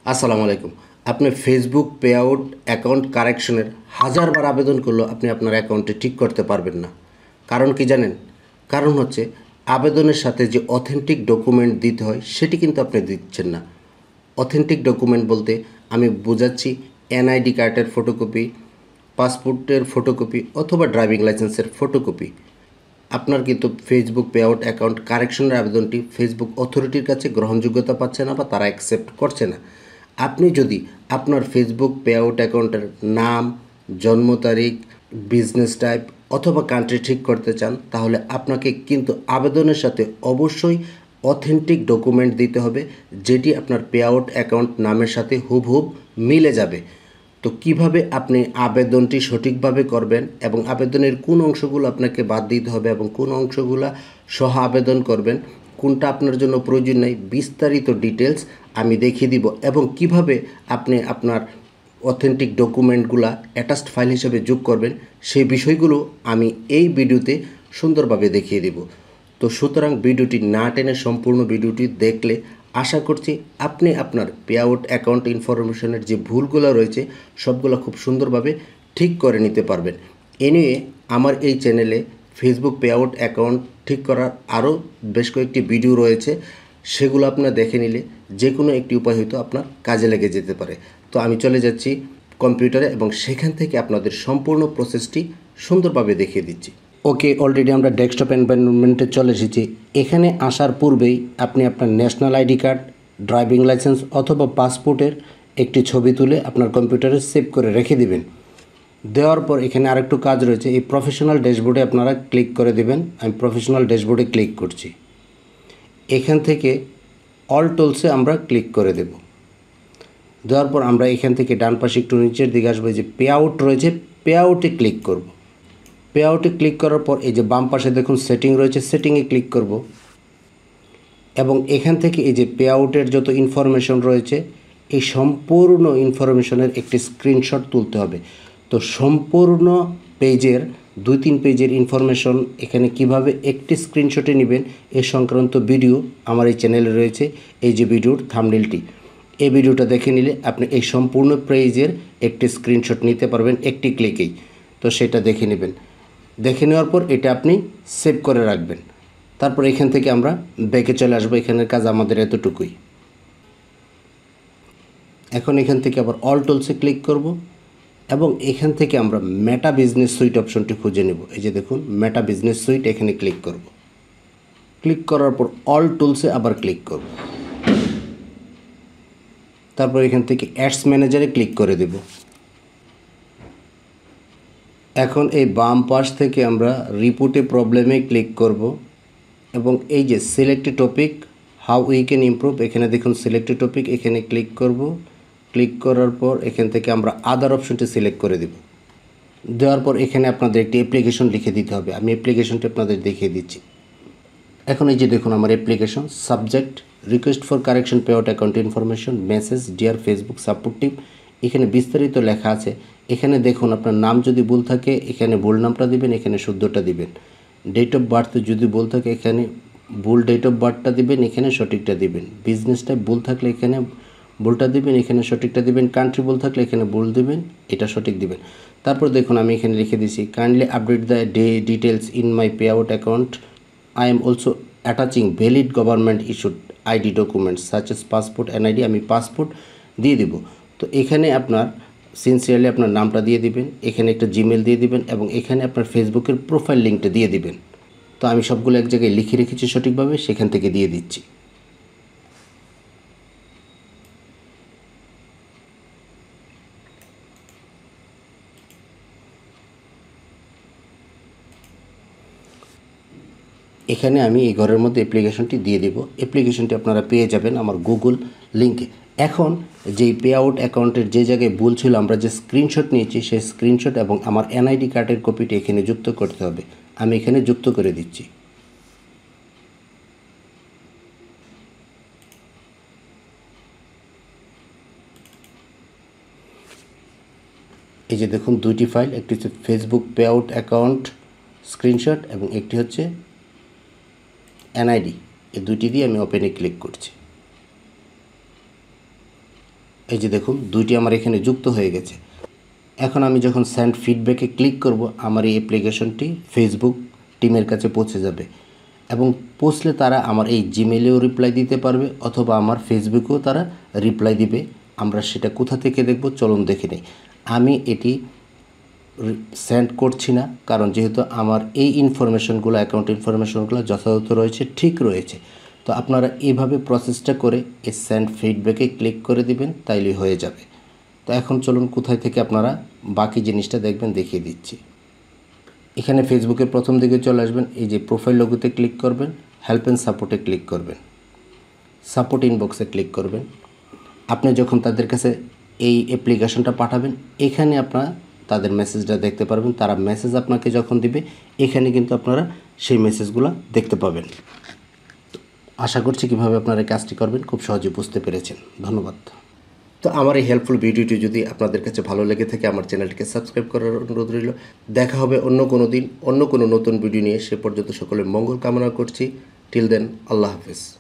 আসসালামু আলাইকুম। আপনি ফেসবুক পে আউট অ্যাকাউন্ট কারেকশনের হাজারবার আবেদন করলেও আপনি আপনার অ্যাকাউন্টে ঠিক করতে পারবেন না। কারণ কি জানেন? কারণ হচ্ছে আবেদনের সাথে যে অথেন্টিক ডকুমেন্ট দিতে হয় সেটি কিন্তু আপনি দিচ্ছেন না। অথেন্টিক ডকুমেন্ট বলতে আমি বোঝাচ্ছি এনআইডি কার্ডের ফটোকপি, পাসপোর্টের ফটোকপি অথবা ড্রাইভিং লাইসেন্সের ফটোকপি। আপনার কিন্তু ফেসবুক পে আউট অ্যাকাউন্ট কারেকশনের আবেদনটি ফেসবুক অথরিটির কাছে গ্রহণযোগ্যতা পাচ্ছে না বা তারা অ্যাকসেপ্ট করছে না। আপনি যদি আপনার ফেসবুক পে আউট অ্যাকাউন্টের নাম, জন্ম তারিখ, বিজনেস টাইপ অথবা কান্ট্রি ঠিক করতে চান তাহলে আপনাকে কিন্তু আবেদনের সাথে অবশ্যই অথেন্টিক ডকুমেন্ট দিতে হবে, যেটি আপনার পে আউট অ্যাকাউন্ট নামের সাথে হুবহুব মিলে যাবে। তো কিভাবে আপনি আবেদনটি সঠিকভাবে করবেন এবং আবেদনের কোন অংশগুলো আপনাকে বাদ দিতে হবে এবং কোন অংশগুলো সহ আবেদন করবেন, কোনটা আপনার জন্য প্রয়োজন নেই, বিস্তারিত ডিটেলস আমি দেখিয়ে দিব এবং কিভাবে আপনি আপনার অথেন্টিক ডকুমেন্টগুলো অ্যাটাচড ফাইল হিসেবে যোগ করবেন সেই বিষয়গুলো আমি এই ভিডিওতে সুন্দরভাবে দেখিয়ে দেব। তো সুতরাং ভিডিওটি না টেনে সম্পূর্ণ ভিডিওটি দেখলে আশা করছি আপনি আপনার পে আউট অ্যাকাউন্ট ইনফরমেশনের যে ভুলগুলো রয়েছে সবগুলো খুব সুন্দরভাবে ঠিক করে নিতে পারবেন। এনিওয়ে, আমার এই চ্যানেলে ফেসবুক পে আউট অ্যাকাউন্ট ঠিক করার আরও বেশ কয়েকটি ভিডিও রয়েছে, সেগুলো আপনারা দেখে নিলে যে কোনো একটি উপায় হয়তো আপনার কাজে লেগে যেতে পারে। তো আমি চলে যাচ্ছি কম্পিউটারে এবং সেখান থেকে আপনাদের সম্পূর্ণ প্রসেসটি সুন্দরভাবে দেখিয়ে দিচ্ছি। ওকে, অলরেডি আমরা ডেস্কটপ এনভায়রনমেন্টে চলে এসেছি। এখানে আসার পূর্বেই আপনি আপনার national ID card, driving licence অথবা পাসপোর্টের একটি ছবি তুলে আপনার কম্পিউটারে সেভ করে রেখে দিবেন। দেওয়ার পর এখানে আরেকটু কাজ রয়েছে, এই প্রফেশনাল ড্যাশবোর্ডে আপনারা ক্লিক করে দেবেন। আমি প্রফেশনাল ড্যাশবোর্ডে ক্লিক করছি। এখান থেকে অল টুলসে আমরা ক্লিক করে দেব। দেওয়ার পর আমরা এখান থেকে ডান পাশে একটু নিচের দিকে আসবো, যে পে আউট রয়েছে, পে আউটে ক্লিক করব। পে আউটে ক্লিক করার পর এই যে বাম পাশে দেখুন সেটিং রয়েছে, সেটিংয়ে ক্লিক করব এবং এখান থেকে এই যে পে আউটের যত ইনফরমেশন রয়েছে এই সম্পূর্ণ ইনফরমেশনের একটি স্ক্রিনশট তুলতে হবে। তো সম্পূর্ণ পেজের 2-3 পেজের ইনফরমেশন এখানে কিভাবে একটি স্ক্রিনশটে নেবেন এ সংক্রান্ত ভিডিও আমার এই চ্যানেলে রয়েছে। এই যে ভিডিওর থাম্বনেলটি, এই ভিডিওটা দেখে নিলে আপনি এই সম্পূর্ণ পেজের একটি স্ক্রিনশট নিতে পারবেন একটি ক্লিকেই। তো সেটা দেখে নেবেন। দেখে নেওয়ার পর এটা আপনি সেভ করে রাখবেন। তারপর এখান থেকে আমরা ব্যাকে চলে আসবো। এখানের কাজ আমাদের এতটুকুই। এখন এখান থেকে আবার অল টুলসে ক্লিক করব এবং এখান থেকে আমরা মেটা বিজনেস সুইট অপশনটি খুঁজে নেব। এই যে দেখুন মেটা বিজনেস সুইট, এখানে ক্লিক করব। ক্লিক করার পর অল টুলসে আবার ক্লিক করব। তারপর এখান থেকে অ্যাডস ম্যানেজারে ক্লিক করে দেব। এখন এই বাম পাশ থেকে আমরা রিপোর্টে প্রবলেমে ক্লিক করব এবং এই যে select topic how we can improve, এখানে দেখুন সিলেক্ট টপিক, এখানে ক্লিক করব। ক্লিক করার পর এখান থেকে আমরা আদার অপশনটি সিলেক্ট করে দেব। দেওয়ার পর এখানে আপনাদের একটি অ্যাপ্লিকেশন লিখে দিতে হবে। আমি অ্যাপ্লিকেশনটি আপনাদের দেখিয়ে দিচ্ছি। এখন এই যে দেখুন আমার application, subject request for correction pay out account information, message dear Facebook support team, এখানে বিস্তারিত লেখা আছে। এখানে দেখুন আপনার নাম যদি ভুল থাকে এখানে ভুল নামটা দিবেন, এখানে শুদ্ধটা দিবেন। ডেট অফ বার্থ যদি ভুল থাকে এখানে ভুল ডেট অফ বার্থটা দিবেন, এখানে সঠিকটা দিবেন। বিজনেস টাইপ ভুল থাকলে এখানে ভুলটা দিবেন, এখানে সঠিকটা দিবেন। কান্ট্রি ভুল থাকলে এখানে ভুল দিবেন, এটা সঠিক দিবেন। তারপর দেখুন আমি এখানে লিখে দিছি, kindly update the details in my pay out account. I am also attaching valid government issued ID documents such as passport NID, আমি পাসপোর্ট দিয়ে দিব। তো এখানে আপনার সিনসিয়ারলি আপনার নামটা দিয়ে দিবেন, এখানে একটা জিমেল দিয়ে দিবেন এবং এখানে আপনার ফেসবুকের প্রোফাইল লিঙ্কটা দিয়ে দিবেন। তো আমি সবগুলো এক জায়গায় লিখে রেখেছি সঠিকভাবে, সেখান থেকে দিয়ে দিচ্ছি। এখানে আমি এই ঘরের মধ্যে অ্যাপ্লিকেশনটি দিয়ে দেব। অ্যাপ্লিকেশনটি আপনারা পেয়ে যাবেন আমার গুগল লিঙ্কে। এখন যেই পে আউট অ্যাকাউন্টের যে জায়গায় ভুল ছিল আমরা যে স্ক্রিনশট নিয়েছি সেই স্ক্রিনশট এবং আমার এনআইডি কার্ডের কপিটি এখানে যুক্ত করতে হবে। আমি এখানে যুক্ত করে দিচ্ছি। এই যে দেখুন দুইটি ফাইল, একটি হচ্ছে Facebook pay out account screenshot এবং একটি হচ্ছে এনআইডি। এই দুইটি দিয়ে আমি ওপেনে ক্লিক করছি। এই যে দেখুন দুইটি আমার এখানে যুক্ত হয়ে গেছে। এখন আমি যখন সেন্ড ফিডব্যাকে ক্লিক করব, আমার এই অ্যাপ্লিকেশনটি ফেসবুক টিমের কাছে পৌঁছে যাবে এবং পৌঁছলে তারা আমার এই জিমেলেও রিপ্লাই দিতে পারবে অথবা আমার ফেসবুকেও তারা রিপ্লাই দিবে। আমরা সেটা কোথা থেকে দেখব, চলুন দেখে নিই। আমি এটি সেন্ড করছি না, কারণ যেহেতু আমার এই ইনফরমেশনগুলো, অ্যাকাউন্ট ইনফরমেশনগুলো যথাযথ রয়েছে, ঠিক রয়েছে। তো আপনারা এইভাবে প্রসেসটা করে এই সেন্ড ফিডব্যাকে ক্লিক করে দিবেন, তাইলেই হয়ে যাবে। তো এখন চলুন কোথায় থেকে আপনারা বাকি জিনিসটা দেখবেন, দেখিয়ে দিচ্ছি। এখানে ফেসবুকের প্রথম দিকে চলে আসবেন, এই যে প্রোফাইল লোগোতে ক্লিক করবেন, হেল্প অ্যান্ড সাপোর্টে ক্লিক করবেন, সাপোর্ট ইনবক্সে ক্লিক করবেন। আপনি যখন তাদের কাছে এই অ্যাপ্লিকেশনটা পাঠাবেন, এখানে আপনারা তাদের মেসেজটা দেখতে পারবেন। তারা মেসেজ আপনাকে যখন দিবে, এখানে কিন্তু আপনারা সেই মেসেজগুলো দেখতে পাবেন। আশা করছি কীভাবে আপনারা এই কাজটি করবেন খুব সহজে বুঝতে পেরেছেন। ধন্যবাদ। তো আমার এই হেল্পফুল ভিডিওটি যদি আপনাদের কাছে ভালো লেগে থাকে, আমার চ্যানেলটিকে সাবস্ক্রাইব করার অনুরোধ রইল। দেখা হবে অন্য কোনো দিন অন্য কোনো নতুন ভিডিও নিয়ে। সে পর্যন্ত সকলের মঙ্গল কামনা করছি। টিল দেন, আল্লাহ হাফেজ।